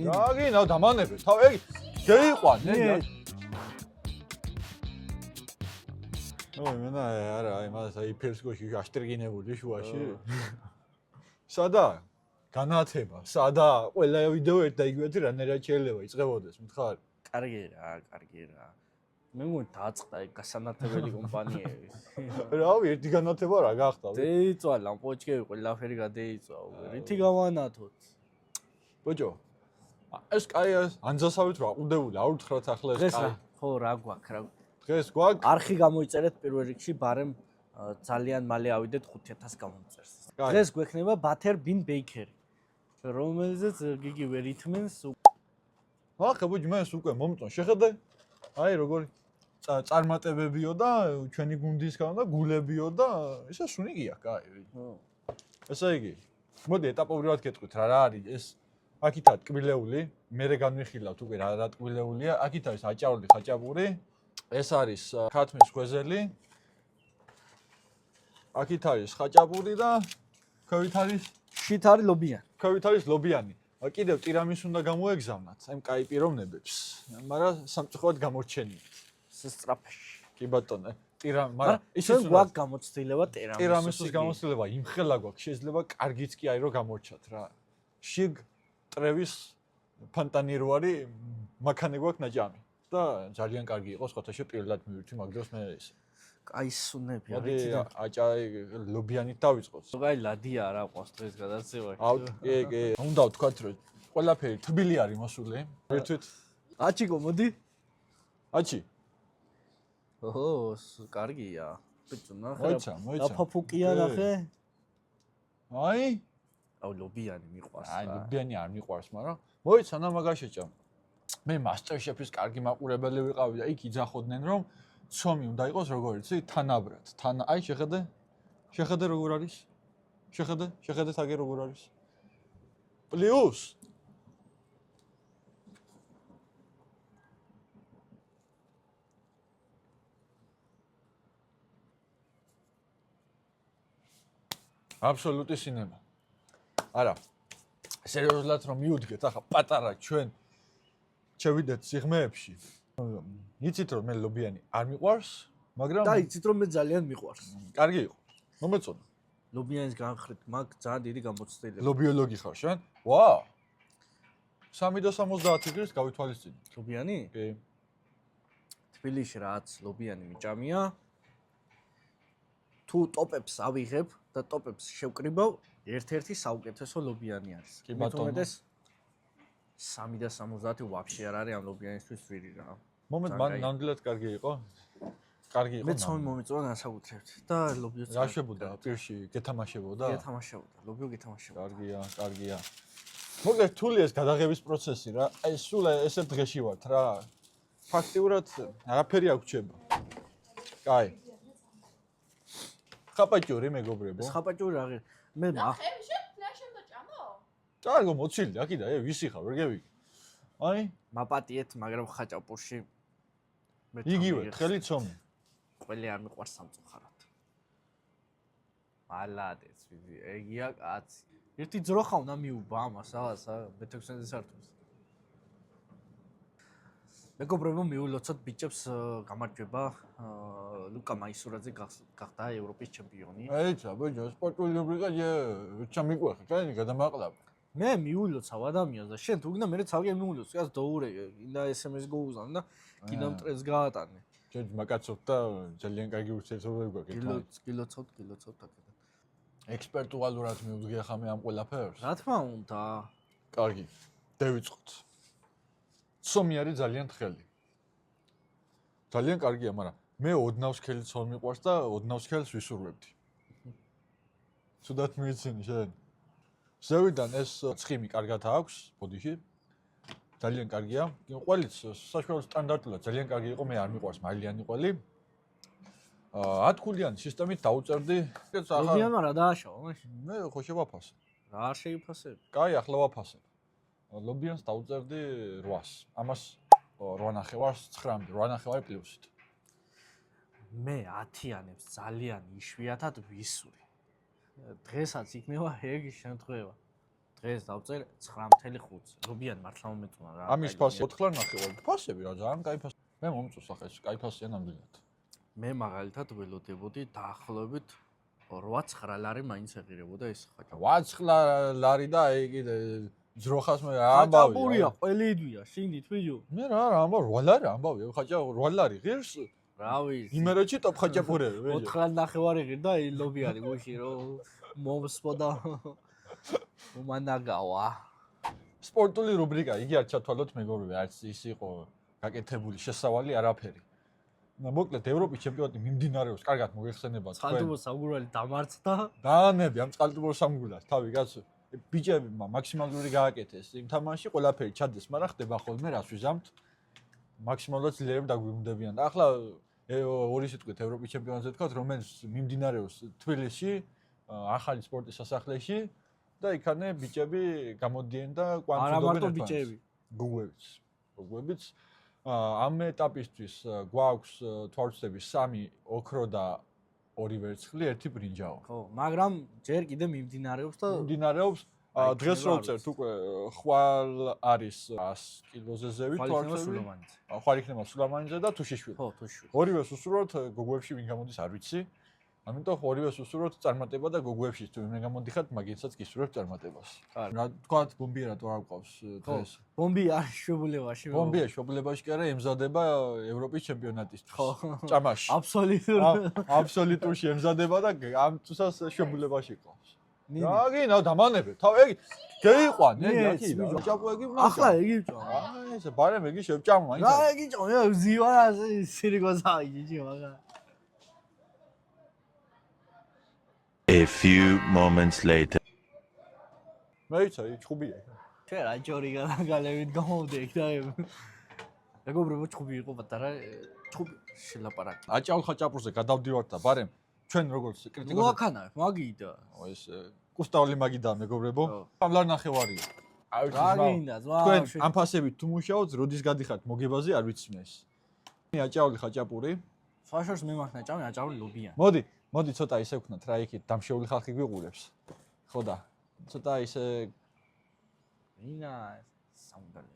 გაგინა დამანებე თავ ეგ შეიყვანე მენა არა აი მას აი ფერსკოში აშტრიგინებული შუაში სადა განათება სადა ყველა ვიდეო ერთ და იგივე რანერად შეიძლება იწყებოდეს მითხარ კარგი რა მე მგონი დაწყდა ეგ გასანათებელი კომპანიები რავი ერთი განათება რა გახდა დეიწვა ლამპოჩკები ყველაფერი გადეიწვა რითი გავანათოთ ბოჭო ეს კაი ანძასავით რა ყუდებული არ უთხრათ ახლა ეს კაი ხო რა გვაქვს რა დღეს გვაქვს არხი გამოიწერეთ პირველ რიგში ბარემ ძალიან მალე ავიდეთ 5000 გამოწერს დღეს გვექნება ბათერ ბინ ბეიქერი რომელზეც გიგი ვერ ითმენს ახლა ბოჭო მე ეს უკვე მომწონ შეხედე აი როგორი წარმატებებიო და ჩვენი გუნდისგან და გულებიო და ესე სუნიგია კაი ესე იგი მოდი ეტაპობრივად გეტყვით რა არის ეს აქითაა ტკბილეული მერე განვიხილავთ უკვე რა ტკბილეულია აქით არის აჭარული ხაჭაპური ეს არის ქათმის ხვეზელი აქით არის ხაჭაპური და ქვევით არის შით არის ლობიანი ქვევით არის ლობიანი კიდევ ტირამის უნდა გამოეგზავნათ ამ კაი პიროვნებებს მაგრამ სამწუხაროდ გამორჩენიათ სწრაფში კი ბატონო მაგრამ ისინი გვაქვს გამოცდილება ტირამისის გამოცდილება იმხელა გვაქვს შეიძლება კარგიც კი არის რომ გამორჩათ რა შიგ ტრევის ფანტანირო არის მაქანე გვაქვს ნაჭამი და ძალიან კარგი იყო სხვათა პირველად მივირთი მაგდროს მე ის კაი სუნები მოდი აჭარი ლობიანით დავიწყოთ კაი ლადია რა ყავს დღეს გადაცემაში კი უნდა ვთქვათ რომ ყველაფერი თბილი არის მოსული ერთვით აჩიკო მოდი აჩი ოჰო კარგია ბიჭო ნახე მოიცა დაფაფუკია ნახე აი აუ ლობიანი მიყვარს აი ლობიანი არ მიყვარს მაგრამ მოიცა და მაგაშეჭა მე მასტერ შეფის კარგი მაყურებელი ვიყავი და იქ იძახოდნენ რომ ცომი უნდა იყოს როგორ იცი თანაბრად აი შეხედე როგორ არის შეხედე თაგე როგორ არის პლუს აბსოლუტი სინემა არა სერიოზულად რომ მიუდგეთ ახლა პატარა ჩვენ შევიდეთ სიღმეებში იცით რომ მე ლობიანი არ მიყვარს მაგრამ და იცით რომ მე ძალიან მიყვარს კარგი იყო მომეწონა ლობიანის განხრით მაგ ძალიან დიდი გამოცდილება ლობიოლოგი ხარ შენ ვა 3.70 დღეს გავითვალისწინე ლობიანი კი თბილისში რაც ლობიანი მიჭამია თუ ტოპებს ავიღებ და ტოპებს შევკრიბავ ერთ-ერთი საუკეთესო ლობიანი არის კი ბატონო 3.70 ვაფშე არ არის ამ ლობიანისთვის ვირი რა მომენტ მან ნამდვილად კარგი იყო მე ცომი მომიწონა განსაკუთრებით და ლობიო რა შებოდა პირში გეთამაშებოდა ლობიო გეთამაშებოდა კარგია მოკლედ თული ეს გადაღების პროცესი რა აი სულ ესე დღეში ვართ რა ფაქტიურად არაფერი არ გრჩება კაი ხაპაჭური მეგობრებო ხაპაჭური რა მე კარგო მოცილი აქიდა ვისი ხარ ვერ გევი აი მაპატიეთ მაგრამ ხაჭაპურში იგივე ხელი ცომი ყველი არ მიყვარს სამწუხაროდ მალადეც ვიდი ეგია კაცი ერთი ძროხა უნდა მიუბა ამას რაღაცა მე-16 სართულს მეგობრებო მიულოცოთ ბიჭებს გამარჯვება ლუკა მაისურაძე გახდა ევროპის ჩემპიონი ეცა ბიჭო სპორტული რუბრიკა ჩამიყვეხა კაი გადამაყლავ მე მიულოცავ ადამიანს და შენ თუ გინდა მე ცალკე მიულოცო კაც დოურე გინდა SMS გოუზან და გინდა მტრეს გაატანე ჩვენ მაგაცობთ და ძალიან კარგი ურთიერთობები გვაქვს გილოცავთ აქედან ექსპერტუალურად მივუძღი ახლა მე ამ ყველაფერს რა თქმა უნდა კარგი დავიწყოთ ცომი არის ძალიან თხელი ძალიან კარგია მაგრამ მე ოდნავსქელი ცომი მიყვარს და ოდნავსქელს ვისურვებდი ცუდად მიიცინი შენ ზევიდან ეს ცხიმი კარგად აქვს ბოდიში ძალიან კარგია ყველიც საშუალო სტანდარტულად ძალიან კარგი იყო მე არ მიყვარს მარილიანი ყველი 10 ქულიანი სისტემით დაუწერდი ლობიანმა რა დააშავა მაშინ მე ხო შევაფასე რა არ შეიფასებ კაი ახლა ვაფასებ ლობიანს დაუწერდი 800 ამას 8.5 პლუსით მე 10-იანებს ძალიან იშვიათად ვისური დღესაც იქნება ეგ შემთხვევა დღეს დავწერ 9.5. ლობიან მართლა მომეწონა რა. ამის ფასი 4 ნახევარი. ფასები რა ძალიან კაი ფასი. მე მომწონს ახლა ეს კაი ფასია ნამდვილად. მე მაგალითად ველოდებოდი დაახლოებით 8-9 ლარი მაინც ეღირებოდა ეს ხაჭაპური. 8 ლარი და აი კიდე ძროხას მე ამბავი. ხაჭაპურია, ყველიდვია, შინით ვიჯო. მე რა ამბავ 8 ლარი ამბავი, ხაჭა 8 ლარი ღირს. რა ვიცი. იმერეთში ტოპ ხაჭაპურები, ვეჯო. 4.5 ღირდა აი ლობიანი გუში რომ მომსპოდა. უმანაგავა. სპორტული რუბრიკა, იგი არ ჩათვალოთ მეგობრები, არც ის იყო გაკეთებული შესავალი არაფერი. მოკლედ ევროპის ჩემპიონატი მიმდინარეობს, კარგად მოიხსენება თქვენ. წყალტუბოს სამგურალი დამარცხდა. დაანები ამ წყალტუბოს სამგურას, თავი კაცო. ბიჭებმა მაქსიმალური გააკეთეს იმ თამაში, ყველაფერი ჩადეს, მაგრამ ხდება ხოლმე რას ვიზამთ. მაქსიმალურად ძლიერები დაგვიმდებიან. და ახლა ორი სიტყვით ევროპის ჩემპიონატზე თქვათ, რომელიც მიმდინარეობს თბილისში, ახალი სპორტის სასახლეში და იქანე ბიჭები გამოდიან და კვანტობენ. არა მარტო ბიჭები. გუგვებიც. ამ ეტაპისთვის გვაქვს თვალწები 3 ოქრო და 2 ვერცხლი, 1 ბრინჯაო. ხო, მაგრამ ჯერ კიდე მიმდინარეობს და მიმდინარეობს დღეს რო წერთ უკვე ხვალ არის 100 კილოზე ზევით თვალწები. ხვალ იქნება სულამანიზე და თუშიშვილი. ხო, თუშიშვილი. ორივეს უსურვოთ გოგუებში ვინ გამოდის არ ვიცი. ამიტომ ორივეს უსურვოთ წარმატება და გოგუებში თუ ვინ გამოდიხათ, მაგითაც გისურვებთ წარმატებას. რა თქვათ, ბომბია რატო არ გვყავს დღეს? ბომბი არის შვებულებაში. ბომბია შვებულებაში კი არა, ემზადება ევროპის ჩემპიონატისთვის. ხო. ჭამაში. აბსოლუტურში ემზადება და ამ წუთას შვებულებაში ყავს. რა გინდა დამანებე. თავ ეგ გეიყვანე, რა კი. ჭაპო ეგი უნდა. ახლა ეგი ჭამ. აი ესე ბარემ ეგი შევჭამა ის. რა ეგი ჭამ, ზივარა სირიგოზა იჯი მაგა. A few moments later. მეიცა ჩხუბია. ჩვენ რა ჯორი განაგალებით გამოვდექ და მეგობრებო ჩხუბი იყო პატარა ჩხუბი შელაპარაკი. აჭაულ ხაჭაპურზე გადავდივართ და ბარემ ჩვენ როგორც კრიტიკოსები მოაქანა მაგიდა. ეს კუსტავალი მაგიდა მეგობრებო. ამ ლარ ნახევარია. რა გინდა ზვა. თქვენ ამ ფასებით თუ მუშაობთ, როდის გადიხართ მოგებაზე არ ვიცი მე ეს. აჭაული ხაჭაპური. საშორს მე მაქვს ნაჭამი, აჭაული ლობიან. მოდი ცოტა ისე ვქნათ რა იქით დამშეული ხალხი გვიყურებს. ხო და ცოტა ისე ინა საუნდალი.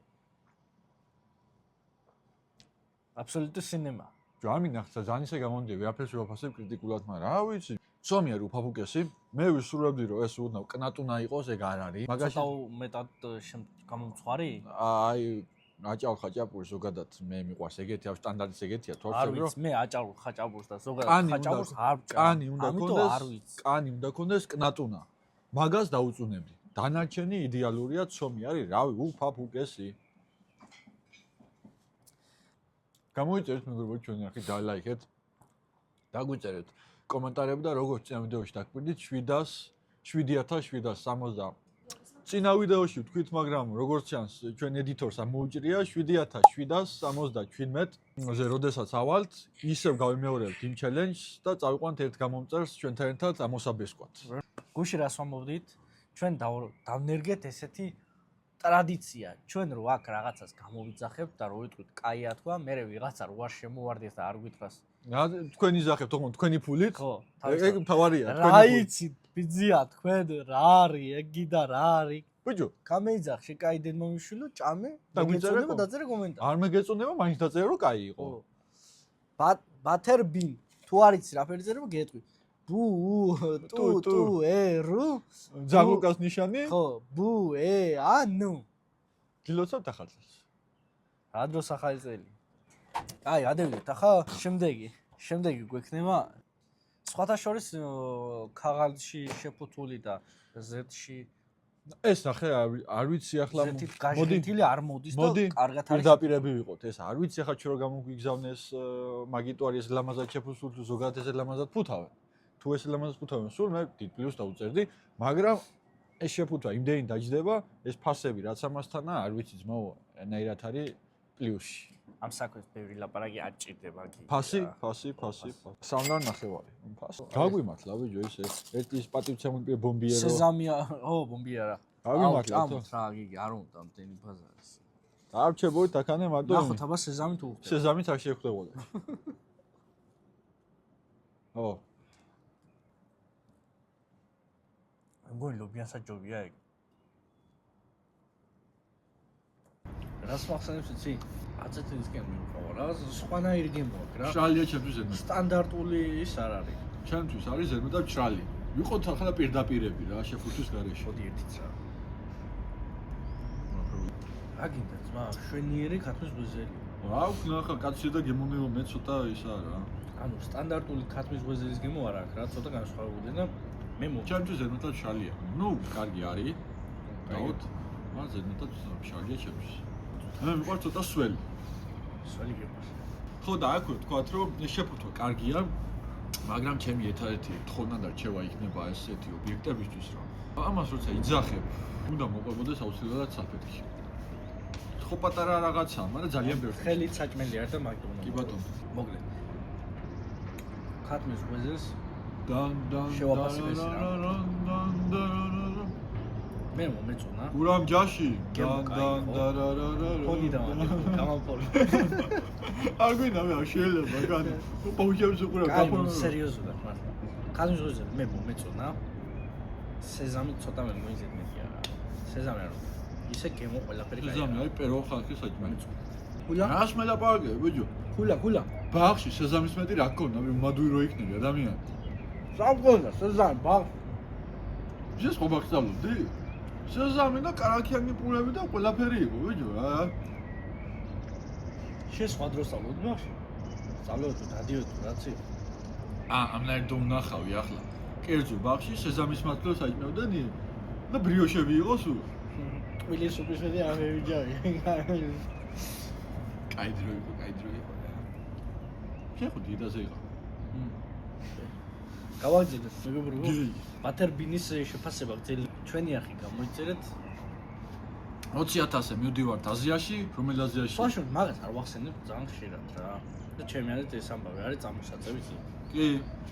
აბსოლუტური სინემა. ჯამი ნახცა ძალიან ისე გამონდია ვეაფერს ვაფასებ კრიტიკულად, მაგრამ რა ვიცი. სომია რუფაფუკესი, მე ვისურვებდი რომ ეს უდნავ კნატუნა იყოს, ეგ არ არის. მაგაში მეტად გამომცხვარი? აი აჭაულ ხაჭაპურს ზოგადად მე მიყვარს ეგეთი ამ სტანდარტის ეგეთია თორსები რომ მე აჭაულ ხაჭაპურს და ზოგადად ხაჭაპურს არ ვჭამ. კანი უნდა კონდეს კნატუნა. მაგას დაუწუნებდი. დანარჩენი იდეალურია ცომი არის, რავი, უფაფუკესი. გამოიწერეთ მეგობრებო ჩვენი არხი დალაიქეთ. დაგვიწერეთ კომენტარები და როგორც წინა ვიდეოში დაგვიყვირდით 7760. წინა ვიდეოში ვთქვით, მაგრამ როგორც ჩანს, ჩვენ ედიტორს ამოუჭრია 7777-ზე, როდესაც ავალთ, ისევ გავიმეორებთ იმ ჩელენჯს და წავიყვანთ ერთ გამომწერს ჩვენთან ერთად ამოსაბესკვათ. გუში რას ვამბობდით? ჩვენ დავნერგეთ ესეთი ტრადიცია. ჩვენ რო აქ რაღაცას გამოვიძახებთ და რო ვიტყვით, კაია თქვა, მე ვიღაცა რო არ შემოვარდეს და არ გვითხრას. თქვენ იზახებთ, თქო, თქვენი ფულით? ხო, ეგ მთავარია, თქვენი ფულით. რა იცით, ბიძია თქვენ რა არის, ეგ და რა არის? ბიჭო, გამეიძახ, კაი დედმამიშვილო, ჭამე, მეგეწონება დაწერე კომენტარი. არ მეგეწონება, მაინც დაწერე რომ კაი იყო. ბათერ ბინ, თუ არ იცი რა ფერი წერება, გეტყვი. ბუ ტუ რუ ზაგლუკას ნიშანი? ხო, ბუ ანუ. გილოცავთ ახალწელს. რა დროს ახალი წელი? აი, ადევდით, ახლა შემდეგი გვექნება სხვათა შორის ქაღალდში შეფუთული და ზეთში ეს ახლა არ ვიცი ახლა მოდი არ მოდის და კარგად არის პირდაპირები ვიყოთ ეს არ ვიცი ახლა ჩვენ რომ გამოგვიგზავნეს მაგიტო არის ეს ლამაზად შეფუთული თუ ზოგადად ეს ლამაზად ფუთავენ თუ ეს ლამაზად ფუთავენ სულ მე დიდ პლუს დაუწერდი მაგრამ ეს შეფუთვა იმდენი დაждდება ეს ფასები რაც ამასთანაა არ ვიცი ძმაო ნაირად არის პლუსში ამ საქმეს ბევრი ლაპარაკი არ ჭირდება კი. ფასი. სამდან ნახევარი. ფასი. გაგვიმართლა ბიჭო ეს ის პატივცემული ბომბიერო. სეზამია, ო ბომბია რა. გაგვიმართლა. რა გიგი არ უნდა მტენი ბაზარის. დაარჩებოდი თაქანე მარტო. ნახოთ აბა სეზამით უხდება. სეზამით არ შეხვდებოდა. ო. მგონი ლობიან საჯობია ეგ. რას მახსენებს იცი? აცეტილის გემი უყავა, რაღაც სხვანაირი გემო აქვს რა. მშრალია ჩემთვის ზედმეტად. სტანდარტული ის არ არის. ჩემთვის არის ზედმეტად მშრალი. ვიყოთ ახლა პირდაპირები რა, შეფუთვის გარეშე. მოდი ერთიც რა. რა გინდა ძმა, შვენიერი ქათმის გვეზელი. აქვს ნახა კაცი და გემონეო მე ცოტა ისა რა. ანუ სტანდარტული ქათმის გვეზელის გემო არ აქვს რა, ცოტა განსხვავებული და მე ჩემთვის ზედმეტად მშრალია. ნუ კარგი არის. გაოთ. მაგრამ ზედმეტად მშრალია ჩემთვის. მე მიყვარს ცოტა სველი. სველი გემო. ხო და აქ ვთქვათ რომ შეფუთვა კარგია, მაგრამ ჩემი ერთადერთი თხოვნა და რჩევა იქნება ესეთი ობიექტებისთვის რომ ამას როცა იძახებ, უნდა მოყვებოდეს აუცილებლად საფეთქი. ხო პატარა რაღაცაა, მაგრამ ძალიან ბევრი. ხელით საჭმელი არ და მაგდონა. კი ბატონო. მოკლედ. ქათმის გვეზელს დან შევაფასებ ეს რა. მე მომეწონა. გურამ ჯაში გემო კაი, ხო? ფონი დავანებო, გამამფორე. არ გვინდა მე არ შეიძლება გან. პაუჟებს უყურებ კაი, გაფორმო. სერიოზულად მართლა. ქათმის გვეზელი მე მომეწონა. სეზამი ცოტა მე მოიზედმეთია რა. სეზამი არ უნდა. ისე გემო ყველაფერი კაი. სეზამი აი პერო ხალხი საჭმელი. ხულა? რას მე ლაპარაკებ ბიჭო? ხულა. ბაღში სეზამის მეტი რა გქონდა მე მადუი რო იქნები ადამიანი. სამგონდა სეზამი ბაღ. ეს ხო ბაღსავლობდი? სეზამი და კარაქიანი პურები და ყველაფერი იყო ბიჭო რა. შენ სხვა დროს სწავლობდი ბაღში? სწავლობდი დადიოდი რაცი. ამნაირ დონახავი ახლა. კერძო ბაღში სეზამის მათლოს აჭმევდნენ და ბრიოშები იყო სულ. ტყილის სუპის მეტი არ მევიჯავი. კაი დრო იყო. შენ ხო დიდაზე იყო. გავაგზავნეთ მეგობრებო. დი. ბათერბინის შეფასება გძელი ჩვენი არხი გამოიწერეთ. 20000-ზე მივდივართ აზიაში, რომელ აზიაში? ფაშონ მაგას არ ვახსენებ ძალიან ხშირად რა. და ჩემი არის ეს ამბავი არის წამოსაწევიც. კი,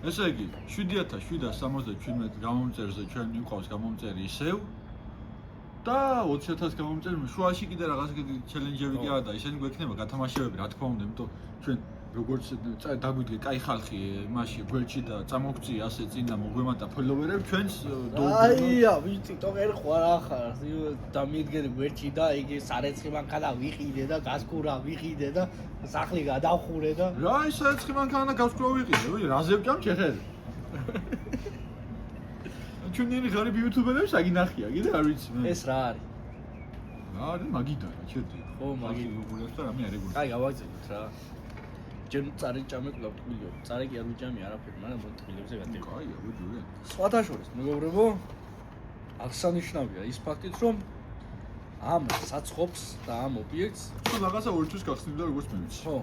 ესე იგი 7777 გამომწერზე ჩვენ მივყავს გამომწერი ისევ და 20000 გამომწერი შუაში კიდე რაღაც ჩელენჯები კი არა და ისინი გვექნება გათამაშებები რა თქმა უნდა, იმიტომ ჩვენ როგორც დაგვიდგე კაი ხალხი მასში გვერდში და წამოგწი ასე წინ და მოგვემატა ფოლოვერები ჩვენს აია, ვი ტიკტოკერ ხარ ახარ, დამიდგენ გვერდში და იგი სარეცხი მანქანა ვიყიდე და გასკურა ვიყიდე და სახლი გადავხურე და რა ის საერცხი მანქანა გასკურა ვიყიდე, ვი რაზე ვჭამ ჩეხერ. ჩვენი ღარიბი იუთუბერები საგინახია, კიდე არ ვიცი მე. ეს რა არის? რა არის მაგიდაა, ჩერდი. ხო, მაგი უყურებს და რამე არ ეგულა. კაი, გავაგზავნეთ რა. ჯერ წარი ჭამე კლავ ტყილიო. წარი კი არ ვიჭამი არაფერი, მაგრამ მოდ ტყილიებზე გადავიდე. კაია, ვიჯურე. სხვათა შორის, მეგობრებო, აღსანიშნავია ის ფაქტიც, რომ ამ საწყობს და ამ ობიექტს თუ რაღაცა ორთვის გახსნიდა როგორც მე ვიცი. ხო,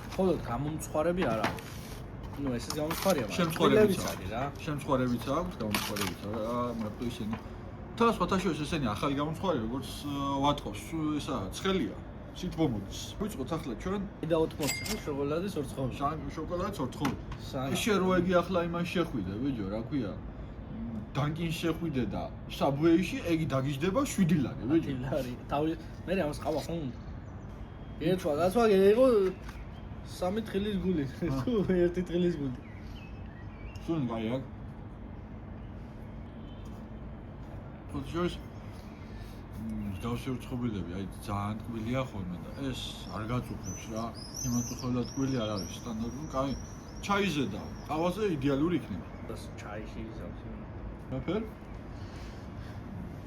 მხოლოდ გამომცხვარები არ აქვს. ნუ ესეც გამომცხვარია, მაგრამ შემცხვარებიც არის რა. შემცხვარებიც აქვს, გამომცხვარებიც არა, მაგრამ ისინი და სხვათა შორის ესენი ახალი გამომცხვარი როგორც ვატყობს, ისა ცხელია. სით მომოდის. ვიწყოთ ახლა ჩვენ და 80 შოკოლადის ორცხოვი. შოკოლადს ორთხოვნი. სანა. შენ რო ეგი ახლა იმას შეხვიდე, ბიჭო, რა ქვია? დანკინს შეხვიდე და საბვეიში ეგი დაგიждდება 7 ლარი, ბიჭო. დილარი. თავი მე ამას ყავა ხომ უნდა. ერთვა გასვა იყო 3 თხილის გული. თუ 1 თხილის გული. სულ გაიაკ. ხოჭოს გავსე რწყობილები, აი ძალიან ტკბილია ხოლმე და ეს არ გაწუხებს რა. იმათო ხოლმე ტკბილი არ არის სტანდარტული, კაი. ჩაიზე და ყავაზე იდეალური იქნება. და ჩაიში ისავსი.აფერ?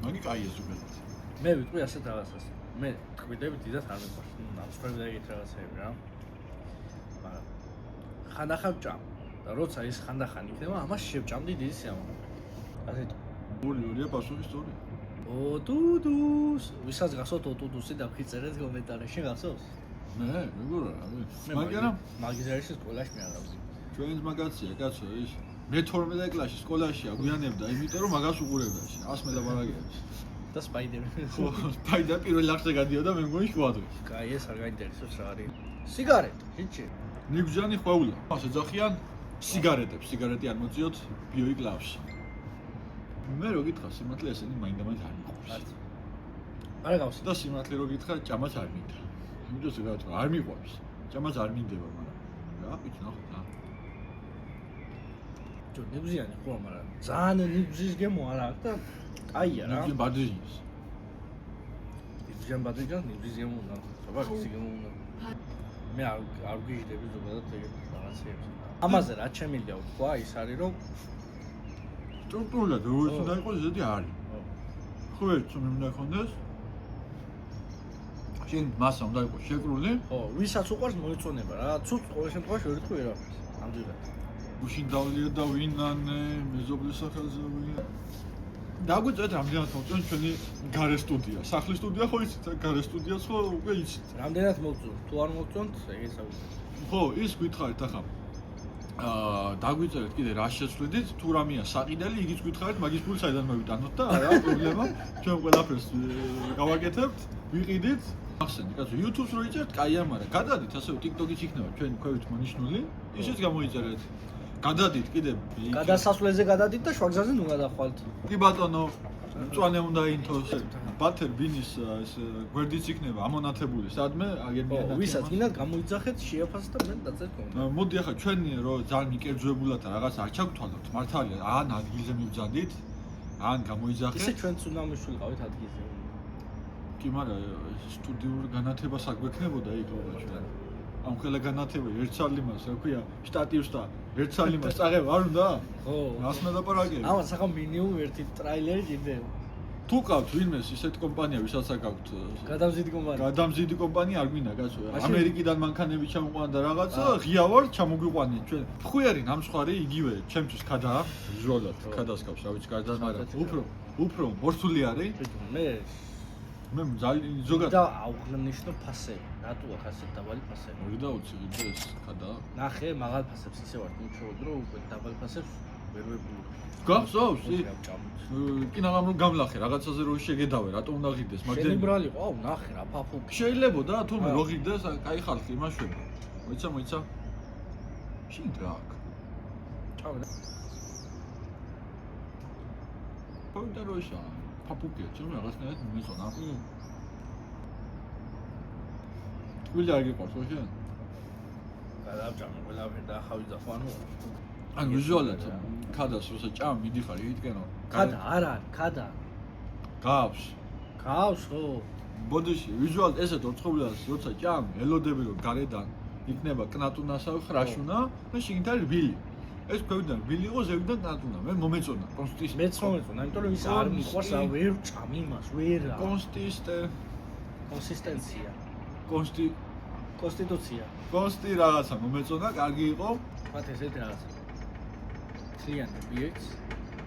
მაგი კაია ზოგადად. მე ვიტყვი ასეთ რაღაცას. მე ტკბილები დიდად არ მეყვარს. ნუ ნამსხვრევი და ეგეთ რაღაცები რა. მაგრამ ხანდახან ვჭამ და როცა ის ხანდახან იქნება, ამას შევჭამდი დიდი სიამოვნებით. ასეთ ორია პასუხი სწორი. ოტუდუს ვისაც გახსოვთ ოტუდუსი და ვხიწერეთ კომენტარებში გახსოვს? მე მეგობრა რა. მე მაგრამ მაგიზერში სკოლაში მე არ გავზი. ჩვენს მაგაცია, კაცო, ის მე 12 კლასში სკოლაში აგვიანებდა, იმიტომ რომ მაგას უყურებდა. 100 მე ლაპარაკებს. და სპაიდერი. ხო, სპაიდა პირველ ახზე გადიოდა მე მგონი შვადღე. კაი, ეს არ გაინტერესებს რა არის. სიგარეტი, ჰიჩი. ნიგზანი ხვეულა. ასე ძახიან სიგარეტებს, სიგარეტი არ მოწიოთ ბიოიკლავში. მე რო გითხრა სიმართლე ესენი მაინდა-მაინც არ მიყვარს. არც. არა გავსი. და სიმართლე რო გითხრა ჭამაც არ მინდა. იმიტომ რომ არ მიყვარს. ჭამაც არ მინდება, მაგრამ რა ვიცი ნახოთ რა. ჯო ნიგზიანი ხო, მაგრამ ძალიან ნიგზის გემო არა აქვს და კაია რა. ნიგზი ბადრიჟის. ბადრიგანს ნიბზის გემუნდა, საბაგის გემუნდა. მე არ გიჟდები ზოგადად ეგეთ რაღაცეებს. ამაზე რა შემიძლია ვთქვა, ის არის რომ სტრუქტურულად როგორც უნდა იყოს ისეთი არის. ხო ერთ რომ უნდა ქონდეს შენ მასა უნდა იყოს შეკრული. ხო, ვისაც უყვარს მოეწონება რა. ცუც ყოველ შემთხვევაში ვერ თქვი ვერაფერს. ამდენად. უშინ დავლია და ვინანე მეზობლის სახელზე ვინ. დაგვიწევთ რამდენად მოწონს ჩვენი გარე სტუდია. სახლის სტუდია ხო იცით, გარე სტუდიაც ხო უკვე იცით. რამდენად მოწონს, თუ არ მოწონს, ეგეც აუცილებლად. ხო, ის გითხარით ახლა. დაგვიწერეთ კიდე რა შეცვლიდით, თუ რამეა საყიდელი, იგიც გითხარით, მაგის ფული საიდან მოვიტანოთ და არა პრობლემა, ჩვენ ყველაფერს გავაკეთებთ, ვიყიდით. ახსენე, კაცო, YouTube-ს რო იწერთ, კაია, მაგრამ გადადით ასევე TikTok-იც იქნება ჩვენ ქვევით მონიშნული, ისიც გამოიწერეთ. გადადით კიდე გადასასვლელზე გადადით და შვაგზაზე ნუ გადახვალთ. კი ბატონო, მწვანე უნდა ინთოს. ბათერ ბინის ეს გვერდიც იქნება ამონათებული, სადმე აგებიან. ვისაც გინდათ გამოიძახეთ, შეაფასეთ და მე დაწერთ კომენტარი. მოდი ახლა ჩვენი რო ძალიან მიკერძოებულად რაღაც არ ჩაგთვალოთ, მართალია, ან ადგილზე მივძანდით, ან გამოიძახეთ. ისე ჩვენც უნდა მისულიყავით ადგილზე. კი, მაგრამ სტუდიური განათება საგვექნებოდა იქ რა ჩვენ. ამ ყველა განათება ერთ სალიმას, რა ქვია, შტატივს და ერთ სალიმას წაღება არ უნდა? ხო. რას მელაპარაკე? ამას ახლა მინიმუმ ერთი ტრაილერი კიდე. თუ ყავთ ვინმეს ისეთი კომპანია, ვისაც აკავთ გადამზიდი კომპანია. გადამზიდი კომპანია არ გვინდა კაცო. ამერიკიდან მანქანები ჩამოყვანა და რაღაცა ღია ვარ ჩამოგვიყვანეთ ჩვენ. ხვიარი ნამსხარი იგივე, ჩემთვის ქადა, ვიზუალად ქადასკავს, რა ვიცი, გარდა მაგრამ უფრო მორთული არის. მე ძალიან ზოგადად და აუღნიშნო ფასები. რატო აქ ასე დაბალი ფასები? 220 დღეს ქადა. ნახე, მაღალ ფასებს ისე ვარ მუშაობ, რომ უკვე დაბალ ფასებს ვერ ვებულობ. გახსოვს? კინაღამ რომ გამლახე, რაღაცაზე რო შეგედავე, რატო უნდა ღირდეს, მაგრამ შენი ბრალი ყო, ნახე რა ფაფუკი. შეიძლებოდა თურმე რო ღირდეს, კაი ხალხი იმაშვება. მოიცა. შენ რა აქ? ჭამე. პონტა როშა, ფაფუკია, ჩემ რაღაცნაირად მისონა. თვლი არ გიყვარს ხო შენ? გადავჭამე ყველაფერი და ახავი ძახვანო. ან ვიზუალად ქადას როცა ჭამ მიდიხარ იტკენო. ქადა არა, ქადა. გავს. გავს ხო? ბოდიში ვიზუალად ესეთ ოცხობლას როცა ჭამ ელოდები რომ გარედან იქნება კნატუნასავ ხრაშუნა და შიგნით არის რბილი. ეს ქვევიდან რბილი იყო, ზევიდან კნატუნა. მე მომეწონა კონსტის. მეც მომეწონა, იმიტომ რომ ის არ მიყვარს, ვერ ჭამ იმას, ვერა. კონსისტენცია. კონსტიტუცია. კონსტი რაღაცა მომეწონა, კარგი იყო. თქვათ ესეთი რაღაცა. თლიანი ობიექტს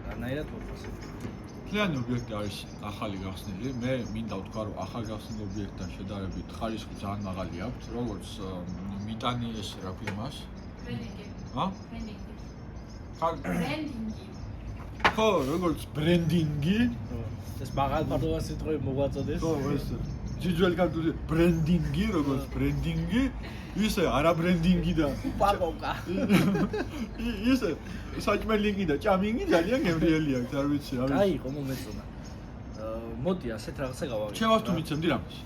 რანაირად მოხსენ. თლიანი ობიექტი არის ახალი გახსნილი. მე მინდა ვთქვა, რომ ახალ გახსნილ ობიექტთან შედარებით ხარისხი ძალიან მაღალი აქვს, როგორც მიტანი ეს რა ფილმას. ბრენდინგი. ა? ბრენდინგი. ხო, როგორც ბრენდინგი. ეს მაღალ ფარდოვას სიტყვები მოგვაწოდეს. ხო, ეს ჯიჯველი კარტული ბრენდინგი, როგორც ბრენდინგი, ისე არა ბრენდინგი და პაკოკა. ისე საჭმელინგი და ჭამინგი ძალიან გემრიელი აქვს, არ ვიცი, რა ვიცი. აი, ხო მომეწონა. მოდი ასეთ რაღაცა გავაგებ. ჩემს თუ მიცემდი რამეს.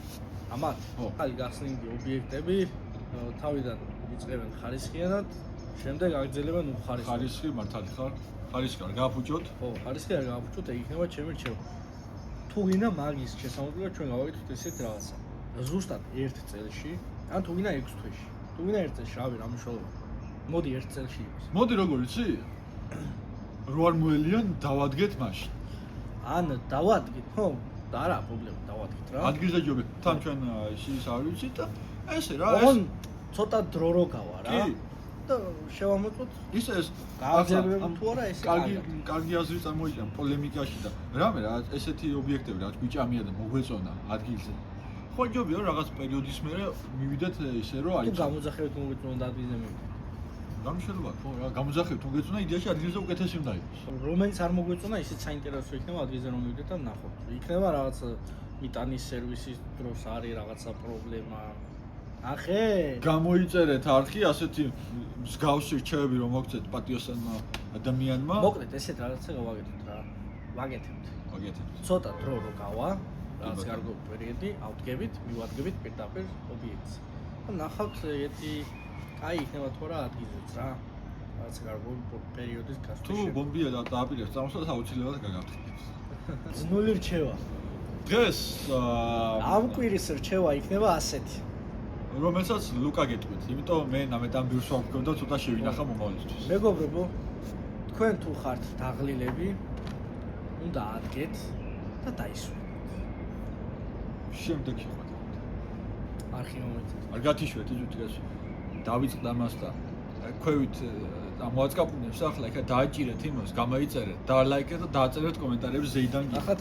ამათ. ხო. ხალი გახსნილი ობიექტები თავიდან იწყებენ ხარისხიანად, შემდეგ აგრძელებენ უხარისხად. ხარისხი მართალი ხარ? ხარისხი არ გააფუჭოთ? ხო, ხარისხი არ გავაფუჭოთ, ეგ იქნება ჩემი რჩევა. თუ გინდა მაგის შესაძლებლად ჩვენ გავაკეთოთ ესეთ რაღაცა. ზუსტად 1 წელში, ან თუ გინდა 6 თვეში. თუ გინდა 1 წელში, რავი, რა მნიშვნელობა. მოდი 1 წელში იყოს. მოდი როგორ იცი? რო არ მოელიან დავადგეთ მაშინ. ან დავადგეთ, ხო? და არა პრობლემა, დავადგეთ რა. ადგილზე ჯობეთ. თან ჩვენ ის არ ვიცით და ესე რა ოღონ ცოტა დრო რო გავა რა. კი. და შევამოწმოთ ისე ეს გააძლიერებენ თუ არა ესე კარგი აზრი წარმოიჭრა პოლემიკაში და რამე რა ესეთი ობიექტები რაც გვიჭამია და მოგვეწონა ადგილზე. ხო ჯობია რაღაც პერიოდის მერე მივიდეთ ისე რომ აი თუ გამოძახებით მოგვეწონა და ადგილზე მივიდეთ. გამშელობა ხო რა გამოძახებით მოგვეწონა იდეაში ადგილზე უკეთესი უნდა იყოს. რომელიც არ მოგვეწონა ისიც საინტერესო იქნება ადგილზე რომ მივიდეთ და ნახოთ. იქნება რაღაც მიტანის სერვისის დროს არის რაღაცა პრობლემა. ახე გამოიწერეთ არხი ასეთი მსგავსი რჩევები რომ მოგცეთ პატიოსანმა ადამიანმა. მოკლედ ესეთ რაღაცა გავაკეთოთ რა. ვაკეთებთ. ცოტა დრო რო გავა, რაღაც კარგი პერიოდი, ავდგებით, მივადგებით პირდაპირ ობიექტს. და ნახავთ ერთი კაი იქნება თუ რა ადგილზეც რა. რაღაც კარგი პერიოდის გასვლა. თუ ბომბია და დააპირებს წამოსვლას აუცილებლად გაგავთხრით. ზნული რჩევა. დღეს ამ კვირის რჩევა იქნება ასეთი. რომელსაც ლუკა გეტყვით, იმიტომ მე ნამეტან ბირს ვარ მქონდა ცოტა შევინახა მომავლისთვის. მეგობრებო, თქვენ თუ ხართ დაღლილები, უნდა ადგეთ და დაისვენოთ. შემდეგ შეხვდებით. არხი მომეწეთ. არ გათიშვეთ იდუდგას. დავიწყდა მას და ქვევით ამოაწყაპუნებს ახლა ეხა დააჭირეთ იმას, გამოიწერეთ, დალაიქეთ და დააწერეთ კომენტარებში ზეიდან. ახლა